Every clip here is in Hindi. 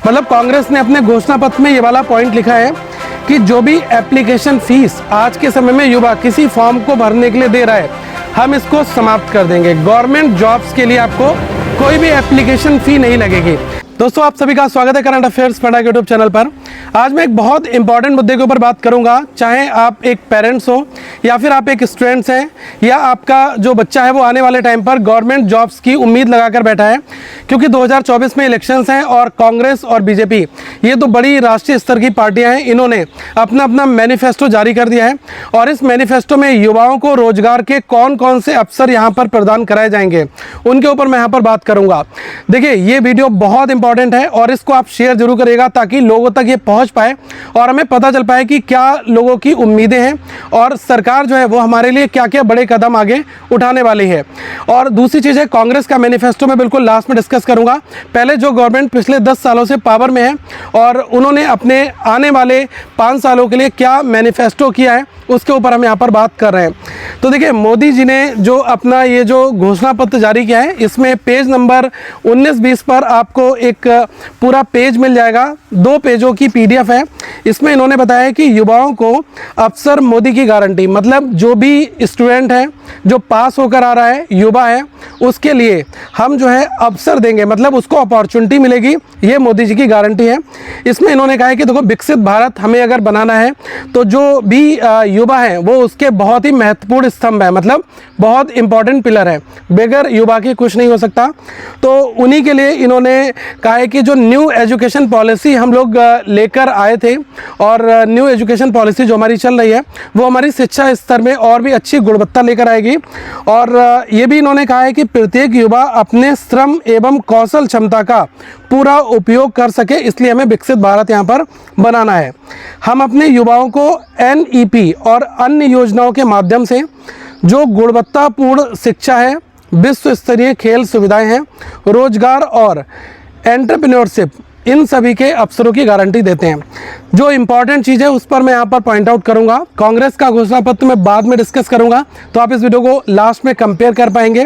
मतलब कांग्रेस ने अपने घोषणा पत्र में ये वाला पॉइंट लिखा है कि जो भी एप्लीकेशन फीस आज के समय में युवा किसी फॉर्म को भरने के लिए दे रहा है, हम इसको समाप्त कर देंगे। गवर्नमेंट जॉब्स के लिए आपको कोई भी एप्लीकेशन फी नहीं लगेगी। दोस्तों, आप सभी का स्वागत है करंट अफेयर्स पढ़ा के यूट्यूब चैनल पर। आज मैं एक बहुत इंपॉर्टेंट मुद्दे के ऊपर बात करूंगा। चाहे आप एक पेरेंट्स हो या फिर आप एक स्टूडेंट्स हैं या आपका जो बच्चा है वो आने वाले टाइम पर गवर्नमेंट जॉब्स की उम्मीद लगाकर बैठा है, क्योंकि 2024 में इलेक्शंस हैं और कांग्रेस और बीजेपी ये तो बड़ी राष्ट्रीय स्तर की पार्टियां हैं। इन्होंने अपना अपना मैनिफेस्टो जारी कर दिया है और इस मैनिफेस्टो में युवाओं को रोजगार के कौन कौन से अवसर यहाँ पर प्रदान कराए जाएंगे, उनके ऊपर मैं यहाँ पर बात करूँगा। देखिए, ये वीडियो बहुत इंपॉर्टेंट है और इसको आप शेयर जरूर करिएगा ताकि लोगों तक ये पहुंच पाए और हमें पता चल पाए कि क्या लोगों की उम्मीदें हैं और सरकार जो है वो हमारे लिए क्या क्या बड़े कदम आगे उठाने वाली है। और दूसरी चीज़ है, कांग्रेस का मैनिफेस्टो मैं बिल्कुल लास्ट में डिस्कस करूंगा। पहले जो गवर्नमेंट पिछले 10 सालों से पावर में है और उन्होंने अपने आने वाले 5 सालों के लिए क्या मैनिफेस्टो किया है उसके ऊपर हम यहाँ पर बात कर रहे हैं। तो देखिए, मोदी जी ने जो अपना ये जो घोषणा पत्र जारी किया है, इसमें पेज नंबर 19-20 पर आपको एक पूरा पेज मिल जाएगा। 2 पेजों की PDF है। इसमें इन्होंने बताया कि युवाओं को अफसर मोदी की गारंटी, मतलब जो भी स्टूडेंट है जो पास होकर आ रहा है, युवा है, उसके लिए हम जो है अवसर देंगे, मतलब उसको अपॉर्चुनिटी मिलेगी। ये मोदी जी की गारंटी है। इसमें इन्होंने कहा है कि देखो, विकसित भारत हमें अगर बनाना है तो जो भी युवा है वो उसके बहुत ही महत्वपूर्ण स्तंभ है, मतलब बहुत इंपॉर्टेंट पिलर है। बगैर युवा के कुछ नहीं हो सकता। तो उन्हीं के लिए इन्होंने कहा है कि जो न्यू एजुकेशन पॉलिसी हम लोग लेकर आए थे और न्यू एजुकेशन पॉलिसी जो हमारी चल रही है वो हमारी शिक्षा स्तर में और भी अच्छी गुणवत्ता लेकर आएगी। और ये भी इन्होंने कहा है कि प्रत्येक युवा अपने श्रम एवं कौशल क्षमता का पूरा उपयोग कर सके, इसलिए हमें विकसित भारत यहाँ पर बनाना है। हम अपने युवाओं को NEP और अन्य योजनाओं के माध्यम से जो गुणवत्तापूर्ण शिक्षा है, विश्व स्तरीय खेल सुविधाएं हैं, रोजगार और एंटरप्रेन्योरशिप, इन सभी के अवसरों की गारंटी देते हैं। जो इंपॉर्टेंट चीज़ है उस पर मैं यहाँ पर पॉइंट आउट करूँगा। कांग्रेस का घोषणा पत्र मैं बाद में डिस्कस करूँगा, तो आप इस वीडियो को लास्ट में कंपेयर कर पाएंगे।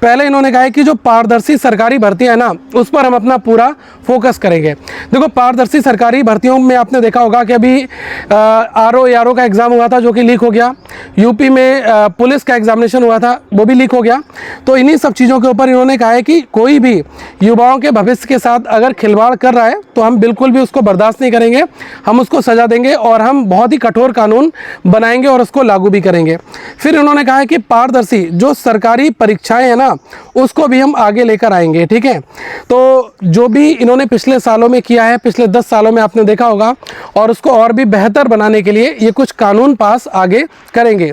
पहले इन्होंने कहा है कि जो पारदर्शी सरकारी भर्तियाँ है ना, उस पर हम अपना पूरा फोकस करेंगे। देखो, पारदर्शी सरकारी भर्तियों में आपने देखा होगा कि अभी RO ARO का एग्ज़ाम हुआ था जो कि लीक हो गया। यूपी में पुलिस का एग्जामिनेशन हुआ था, वो भी लीक हो गया। तो इन्हीं सब चीज़ों के ऊपर इन्होंने कहा है कि कोई भी युवाओं के भविष्य के साथ अगर खिलवाड़ कर रहा है तो हम बिल्कुल भी उसको बर्दाश्त नहीं करेंगे, हम उसको सजा देंगे और हम बहुत ही कठोर कानून बनाएंगे और उसको लागू भी करेंगे। फिर उन्होंने कहा है कि पारदर्शी जो सरकारी परीक्षाएं हैं ना, उसको भी हम आगे लेकर आएंगे। ठीक है, तो जो भी इन्होंने पिछले सालों में किया है, पिछले 10 सालों में आपने देखा होगा, और उसको और भी बेहतर बनाने के लिए ये कुछ कानून पास आगे करेंगे।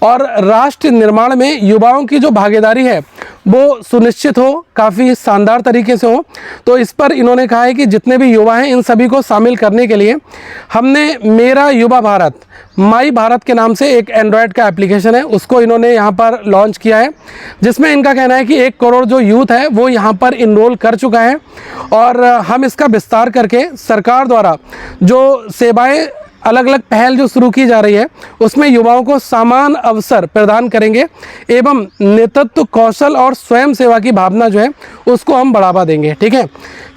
और राष्ट्र निर्माण में युवाओं की जो भागीदारी है वो सुनिश्चित हो, काफ़ी शानदार तरीके से हो। तो इस पर इन्होंने कहा है कि जितने भी युवा हैं इन सभी को शामिल करने के लिए हमने मेरा युवा भारत, माई भारत के नाम से एक एंड्रॉयड का एप्लीकेशन है, उसको इन्होंने यहाँ पर लॉन्च किया है, जिसमें इनका कहना है कि 1 करोड़ जो यूथ है वो यहाँ पर इनरोल कर चुका है। और हम इसका विस्तार करके सरकार द्वारा जो सेवाएं अलग अलग पहल जो शुरू की जा रही है उसमें युवाओं को समान अवसर प्रदान करेंगे एवं नेतृत्व कौशल और स्वयं सेवा की भावना जो है उसको हम बढ़ावा देंगे। ठीक है,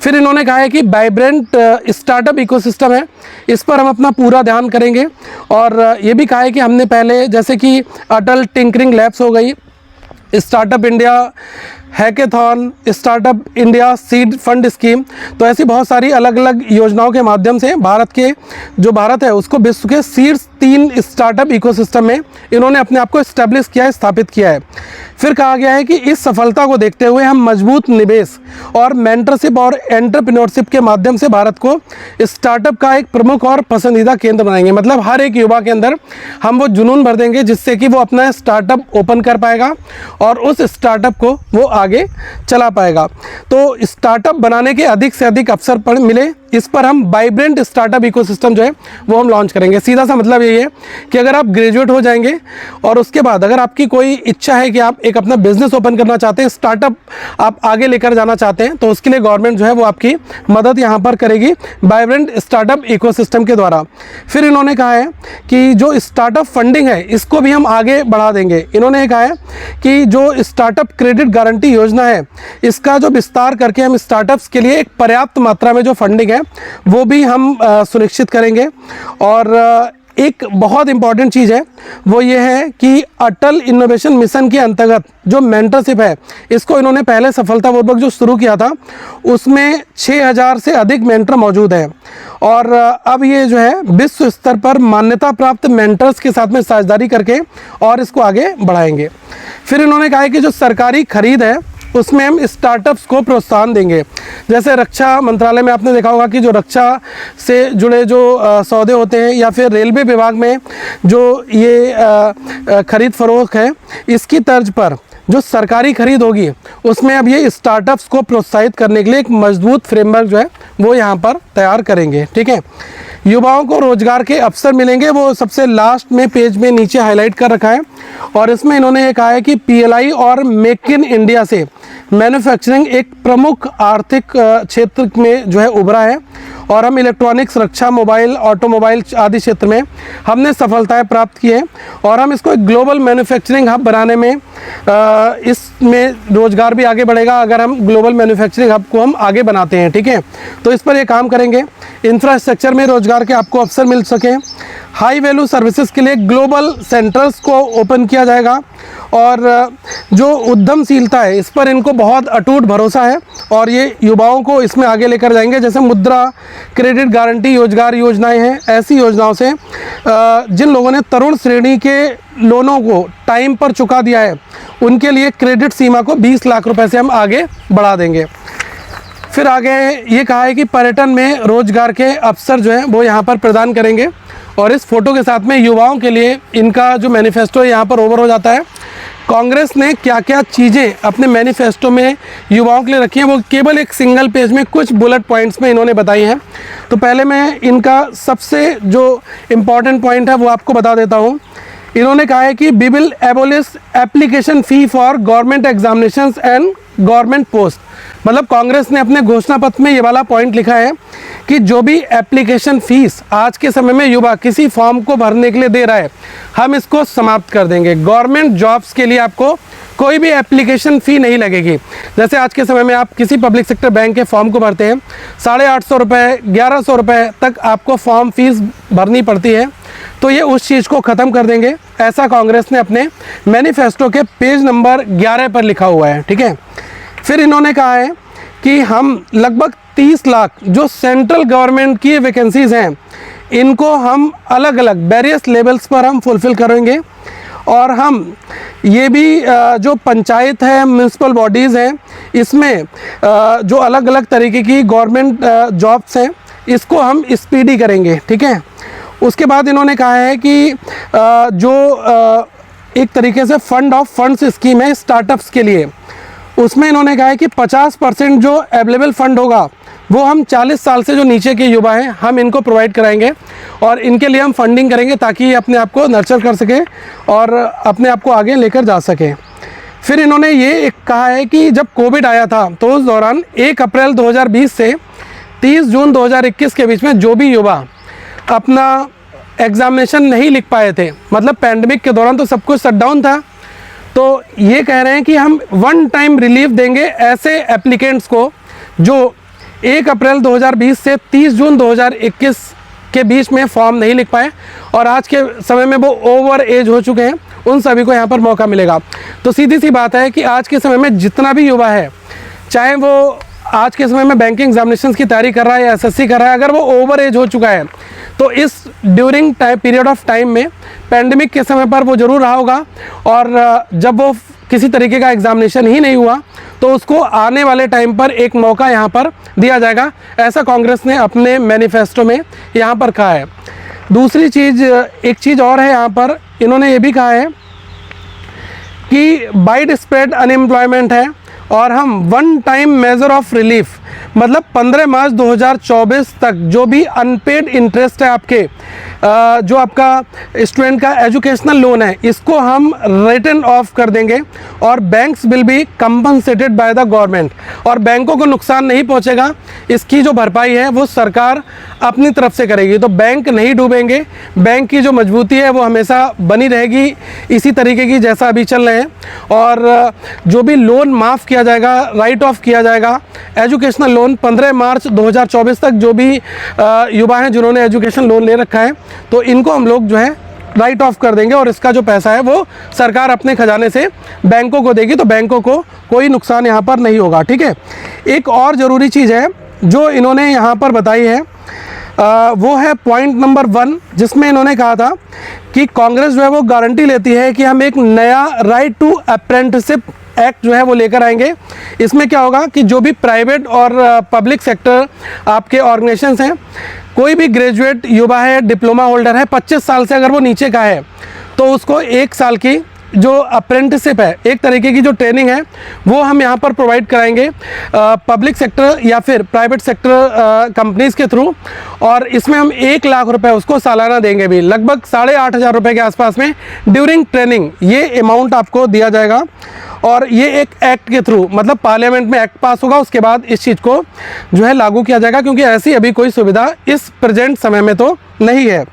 फिर इन्होंने कहा है कि वाइब्रेंट स्टार्टअप इकोसिस्टम है, इस पर हम अपना पूरा ध्यान करेंगे। और ये भी कहा है कि हमने पहले जैसे कि अटल टिंकरिंग लैब्स हो गई, startup India hackathon, startup India seed fund scheme, तो ऐसी बहुत सारी अलग अलग योजनाओं के माध्यम से भारत है उसको विश्व के शीर्ष 3 स्टार्टअप इकोसिस्टम में इन्होंने अपने आप को एस्टेब्लिश किया है, स्थापित किया है। फिर कहा गया है कि इस सफलता को देखते हुए हम मजबूत निवेश और मेंटरशिप और एंटरप्रेन्योरशिप के माध्यम से भारत को स्टार्टअप का एक प्रमुख और पसंदीदा केंद्र बनाएंगे। मतलब हर एक युवा के अंदर हम वो जुनून भर देंगे जिससे कि वो अपना स्टार्टअप ओपन कर पाएगा और उस स्टार्टअप को वो आगे चला पाएगा। तो स्टार्टअप बनाने के अधिक से अधिक अवसर पर मिले, इस पर हम वाइब्रेंट स्टार्टअप इकोसिस्टम जो है वो हम लॉन्च करेंगे। सीधा सा मतलब यही है कि अगर आप ग्रेजुएट हो जाएंगे और उसके बाद अगर आपकी कोई इच्छा है कि आप एक अपना बिजनेस ओपन करना चाहते हैं, स्टार्टअप आप आगे लेकर जाना चाहते हैं, तो उसके लिए गवर्नमेंट जो है वो आपकी मदद यहाँ पर करेगी वाइब्रेंट स्टार्टअप इकोसिस्टम के द्वारा। फिर इन्होंने कहा है कि जो स्टार्टअप फंडिंग है इसको भी हम आगे बढ़ा देंगे। इन्होंने कहा है कि जो स्टार्टअप क्रेडिट गारंटी योजना है इसका जो विस्तार करके हम स्टार्टअप्स के लिए एक पर्याप्त मात्रा में जो फंडिंग है है वो भी हम सुनिश्चित करेंगे। और एक बहुत इम्पॉर्टेंट चीज़ है वो ये है कि अटल इनोवेशन मिशन के अंतर्गत जो मेंटरशिप है इसको इन्होंने पहले सफलतापूर्वक जो शुरू किया था उसमें 6000 से अधिक मेंटर मौजूद हैं और अब ये जो है विश्व स्तर पर मान्यता प्राप्त मेंटर्स के साथ में साझेदारी करके और इसको आगे बढ़ाएंगे। फिर इन्होंने कहा है कि जो सरकारी खरीद है उसमें हम स्टार्टअप्स को प्रोत्साहन देंगे। जैसे रक्षा मंत्रालय में आपने देखा होगा कि जो रक्षा से जुड़े जो सौदे होते हैं या फिर रेलवे विभाग में जो ये खरीद फरोख्त है इसकी तर्ज पर जो सरकारी खरीद होगी उसमें अब ये स्टार्टअप्स को प्रोत्साहित करने के लिए एक मजबूत फ्रेमवर्क जो है वो यहाँ पर तैयार करेंगे। ठीक है, युवाओं को रोजगार के अवसर मिलेंगे, वो सबसे लास्ट में पेज में नीचे हाईलाइट कर रखा है और इसमें इन्होंने ये कहा है कि पीएलआई और मेक इन इंडिया से मैन्युफैक्चरिंग एक प्रमुख आर्थिक क्षेत्र में जो है उभरा है और हम इलेक्ट्रॉनिक्स, रक्षा, मोबाइल, ऑटोमोबाइल आदि क्षेत्र में हमने सफलताएं प्राप्त की हैं और हम इसको एक ग्लोबल मैन्युफैक्चरिंग हब बनाने में इसमें रोजगार भी आगे बढ़ेगा अगर हम ग्लोबल मैन्युफैक्चरिंग हब को हम आगे बनाते हैं। ठीक है, तो इस पर ये काम करेंगे। इंफ्रास्ट्रक्चर में रोजगार के आपको अवसर मिल सकें, हाई वैल्यू सर्विसेज के लिए ग्लोबल सेंटर्स को ओपन किया जाएगा और जो उद्यमशीलता है इस पर इनको बहुत अटूट भरोसा है और ये युवाओं को इसमें आगे लेकर जाएंगे। जैसे मुद्रा, क्रेडिट गारंटी रोजगार योजनाएं हैं, ऐसी योजनाओं से जिन लोगों ने तरुण श्रेणी के लोनों को टाइम पर चुका दिया है उनके लिए क्रेडिट सीमा को 20 लाख रुपए से हम आगे बढ़ा देंगे। फिर आगे ये कहा है कि पर्यटन में रोजगार के अवसर जो हैं वो यहाँ पर प्रदान करेंगे और इस फोटो के साथ में युवाओं के लिए इनका जो मैनिफेस्टो है यहाँ पर ओवर हो जाता है। कांग्रेस ने क्या क्या चीज़ें अपने मैनिफेस्टो में युवाओं के लिए रखी हैं वो केवल एक सिंगल पेज में कुछ बुलेट पॉइंट्स में इन्होंने बताई हैं। तो पहले मैं इनका सबसे जो इम्पॉर्टेंट पॉइंट है वो आपको बता देता हूँ। इन्होंने कहा है कि we will abolish application fee for government examinations and government post. मतलब कांग्रेस ने अपने घोषणा पत्र में ये वाला पॉइंट लिखा है कि जो भी एप्लीकेशन फ़ीस आज के समय में युवा किसी फॉर्म को भरने के लिए दे रहा है हम इसको समाप्त कर देंगे। गवर्नमेंट जॉब्स के लिए आपको कोई भी एप्लीकेशन फ़ी नहीं लगेगी। जैसे आज के समय में आप किसी पब्लिक सेक्टर बैंक के फॉर्म को भरते हैं 850 रुपये, 1100 रुपये तक आपको फॉर्म फीस भरनी पड़ती है, तो ये उस चीज़ को ख़त्म कर देंगे। ऐसा कांग्रेस ने अपने मैनिफेस्टो के पेज नंबर 11 पर लिखा हुआ है। ठीक है, फिर इन्होंने कहा है कि हम लगभग 30 लाख जो सेंट्रल गवर्नमेंट की वैकेंसीज हैं इनको हम अलग अलग वेरियस लेवल्स पर हम फुलफ़िल करेंगे और हम ये भी जो पंचायत है, म्यूनसिपल बॉडीज़ हैं, इसमें जो अलग अलग तरीके की गवर्नमेंट जॉब्स हैं इसको हम स्पीडी करेंगे। ठीक है, उसके बाद इन्होंने कहा है कि जो एक तरीके से फंड ऑफ फंड्स स्कीम है स्टार्टअप्स के लिए, उसमें इन्होंने कहा है कि 50% जो अवेलेबल फ़ंड होगा वो हम 40 साल से जो नीचे के युवा हैं हम इनको प्रोवाइड कराएंगे और इनके लिए हम फंडिंग करेंगे ताकि ये अपने आप को नर्चर कर सके और अपने आप को आगे लेकर जा सके। फिर इन्होंने ये एक कहा है कि जब कोविड आया था तो उस दौरान 1 अप्रैल 2020 से 30 जून 2021 के बीच में जो भी युवा अपना एग्ज़ामिनेशन नहीं लिख पाए थे, मतलब पैंडमिक के दौरान तो सब कुछ शट डाउन था, तो ये कह रहे हैं कि हम वन टाइम रिलीफ देंगे ऐसे एप्लीकेंट्स को जो 1 अप्रैल 2020 से 30 जून 2021 के बीच में फॉर्म नहीं लिख पाए और आज के समय में वो ओवर एज हो चुके हैं, उन सभी को यहाँ पर मौका मिलेगा। तो सीधी सी बात है कि आज के समय में जितना भी युवा है, चाहे वो आज के समय में बैंकिंग एग्जामिनेशंस की तैयारी कर रहा है या एसएससी कर रहा है, अगर वो ओवर एज हो चुका है तो इस ड्यूरिंग पीरियड ऑफ टाइम में पैंडमिक के समय पर वो ज़रूर रहा होगा और जब वो किसी तरीके का एग्जामिनेशन ही नहीं हुआ तो उसको आने वाले टाइम पर एक मौका यहाँ पर दिया जाएगा। ऐसा कांग्रेस ने अपने मैनिफेस्टो में यहाँ पर कहा है। दूसरी चीज़, एक चीज़ और है यहाँ पर, इन्होंने ये भी कहा है कि वाइड स्प्रेड अनएम्प्लॉयमेंट है और हम one time measure of relief, मतलब 15 मार्च 2024 तक जो भी अनपेड इंटरेस्ट है आपके जो आपका स्टूडेंट का एजुकेशनल लोन है इसको हम रिटर्न ऑफ कर देंगे और banks will be compensated by the government और बैंकों को नुकसान नहीं पहुंचेगा। इसकी जो भरपाई है वो सरकार अपनी तरफ से करेगी, तो बैंक नहीं डूबेंगे। बैंक की जो मजबूती है वो हमेशा बनी रहेगी इसी तरीके की जैसा अभी चल रहे हैं और जो भी लोन माफ़ किया जाएगा, राइट ऑफ किया जाएगा, एजुकेशन एजुकेशनल लोन 15 मार्च 2024 तक जो भी युवा हैं जिन्होंने एजुकेशन लोन ले रखा है, तो इनको हम लोग जो है राइट ऑफ कर देंगे और इसका जो पैसा है वो सरकार अपने खजाने से बैंकों को देगी, तो बैंकों को कोई नुकसान यहाँ पर नहीं होगा। ठीक है, एक और ज़रूरी चीज़ है जो इन्होंने यहाँ पर बताई है, वो है पॉइंट नंबर 1, जिसमें इन्होंने कहा था कि कांग्रेस जो है वो गारंटी लेती है कि हम एक नया राइट टू अप्रेंटिसशिप एक्ट जो है वो लेकर आएंगे। इसमें क्या होगा कि जो भी प्राइवेट और पब्लिक सेक्टर आपके ऑर्गेनाइजेशंस हैं, कोई भी ग्रेजुएट युवा है, डिप्लोमा होल्डर है, 25 साल से अगर वो नीचे का है, तो उसको 1 साल की जो अप्रेंटिसशिप है, एक तरीके की जो ट्रेनिंग है, वो हम यहाँ पर प्रोवाइड कराएंगे पब्लिक सेक्टर या फिर प्राइवेट सेक्टर कंपनीज़ के थ्रू। और इसमें हम 1 लाख रुपए उसको सालाना देंगे भी, लगभग 8,500 रुपये के आसपास में ड्यूरिंग ट्रेनिंग ये अमाउंट आपको दिया जाएगा। और ये एक एक्ट के थ्रू, मतलब पार्लियामेंट में एक्ट पास होगा, उसके बाद इस चीज़ को जो है लागू किया जाएगा, क्योंकि ऐसी अभी कोई सुविधा इस प्रेजेंट समय में तो नहीं है।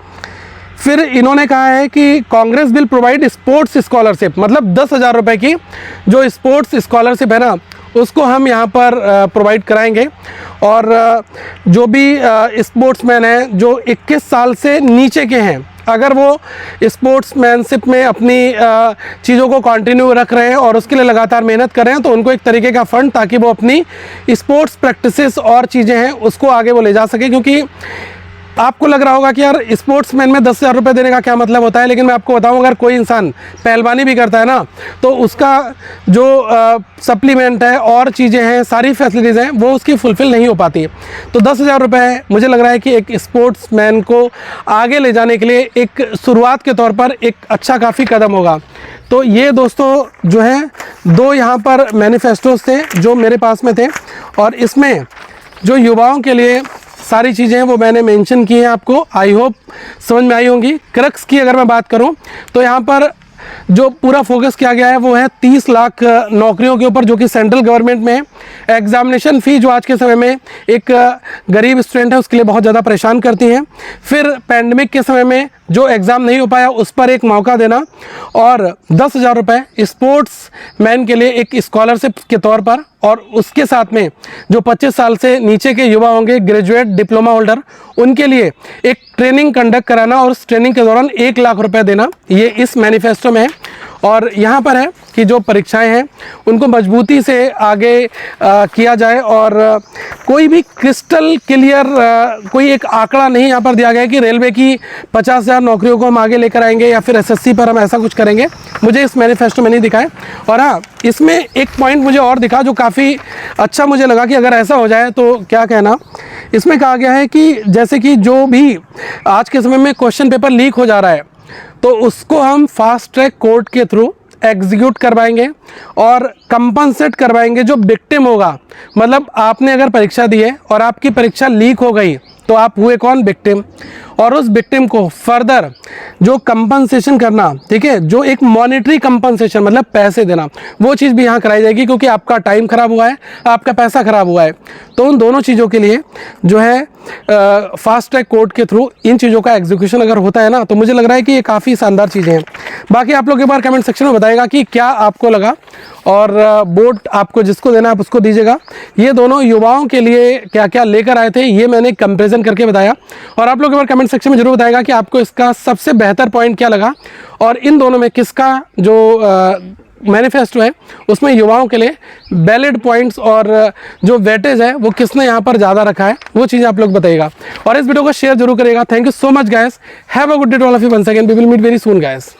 फिर इन्होंने कहा है कि Congress will provide sports scholarship, मतलब 10,000 रुपये की जो स्पोर्ट्स स्कॉलरशिप है ना, उसको हम यहाँ पर प्रोवाइड कराएंगे। और जो भी स्पोर्ट्समैन हैं जो 21 साल से नीचे के हैं, अगर वो स्पोर्ट्समैनशिप में अपनी चीज़ों को कंटिन्यू रख रहे हैं और उसके लिए लगातार मेहनत कर रहे हैं, तो उनको एक तरीके का फ़ंड, ताकि वो अपनी स्पोर्ट्स प्रैक्टिसेस और चीज़ें हैं उसको आगे वो ले जा सके। क्योंकि आपको लग रहा होगा कि यार स्पोर्ट्समैन में 10,000 रुपये देने का क्या मतलब होता है, लेकिन मैं आपको बताऊं, अगर कोई इंसान पहलवानी भी करता है ना, तो उसका जो सप्लीमेंट है और चीज़ें हैं, सारी फैसिलिटीज़ हैं, वो उसकी फुलफ़िल नहीं हो पाती। तो 10,000 रुपये मुझे लग रहा है कि एक स्पोर्ट्समैन को आगे ले जाने के लिए एक शुरुआत के तौर पर एक अच्छा काफ़ी कदम होगा। तो ये दोस्तों जो है 2 यहाँ पर मैनिफेस्टोस थे जो मेरे पास में थे, और इसमें जो युवाओं के लिए सारी चीज़ें हैं वो मैंने मेंशन की हैं, आपको आई होप समझ में आई होंगी। क्रक्स की अगर मैं बात करूं, तो यहाँ पर जो पूरा फोकस किया गया है वो है 30 लाख नौकरियों के ऊपर, जो कि सेंट्रल गवर्नमेंट में है। एग्जामिनेशन फ़ी जो आज के समय में एक गरीब स्टूडेंट है उसके लिए बहुत ज़्यादा परेशान करती हैं। फिर पैंडमिक के समय में जो एग्ज़ाम नहीं हो पाया उस पर एक मौका देना, और 10,000 रुपये स्पोर्ट्स मैन के लिए एक स्कॉलरशिप के तौर पर, और उसके साथ में जो 25 साल से नीचे के युवा होंगे, ग्रेजुएट, डिप्लोमा होल्डर, उनके लिए एक ट्रेनिंग कंडक्ट कराना और उस ट्रेनिंग के दौरान 1 लाख रुपए देना, ये इस मैनिफेस्टो में है। और यहाँ पर है कि जो परीक्षाएं हैं उनको मजबूती से आगे किया जाए, और कोई भी क्रिस्टल क्लियर कोई एक आंकड़ा नहीं यहाँ पर दिया गया है कि रेलवे की 50,000 नौकरियों को हम आगे लेकर आएंगे या फिर एसएससी पर हम ऐसा कुछ करेंगे, मुझे इस मैनिफेस्टो में नहीं दिखा है। और हाँ, इसमें एक पॉइंट मुझे और दिखा जो काफ़ी अच्छा मुझे लगा कि अगर ऐसा हो जाए तो क्या कहना। इसमें कहा गया है कि जैसे कि जो भी आज के समय में क्वेश्चन पेपर लीक हो जा रहा है, तो उसको हम फास्ट ट्रैक कोर्ट के थ्रू एग्जीक्यूट करवाएंगे और कंपनसेट करवाएंगे जो विक्टिम होगा। मतलब आपने अगर परीक्षा दी है और आपकी परीक्षा लीक हो गई, तो आप हुए कौन? विक्टिम। और उस विक्टिम को फर्दर जो कंपनसेशन करना, ठीक है, जो एक मॉनेटरी कंपनसेशन मतलब पैसे देना, वो चीज़ भी यहाँ कराई जाएगी, क्योंकि आपका टाइम ख़राब हुआ है, आपका पैसा ख़राब हुआ है। तो उन दोनों चीज़ों के लिए जो है फास्ट ट्रैक कोर्ट के थ्रू इन चीज़ों का एग्जीक्यूशन अगर होता है ना, तो मुझे लग रहा है कि ये काफ़ी शानदार चीज़ें हैं। बाकी आप लोग एक बार कमेंट सेक्शन में बताइएगा कि क्या आपको लगा, और वोट आपको जिसको देना आप उसको दीजिएगा। ये दोनों युवाओं के लिए क्या क्या लेकर आए थे, ये मैंने कंपेरिजन करके बताया। और आप लोग एक बार कमेंट सेक्शन में जरूर बताएगा कि आपको इसका सबसे बेहतर पॉइंट क्या लगा, और इन दोनों में किसका जो मैनिफेस्टो है उसमें युवाओं के लिए वैलिड पॉइंट्स और जो वेटेज है वो किसने यहाँ पर ज़्यादा रखा है, वो चीज़ें आप लोग बताइएगा। और इस वीडियो को शेयर जरूर करिएगा। Thank you so much guys, have a good day to all of you, once again we will meet very soon guys.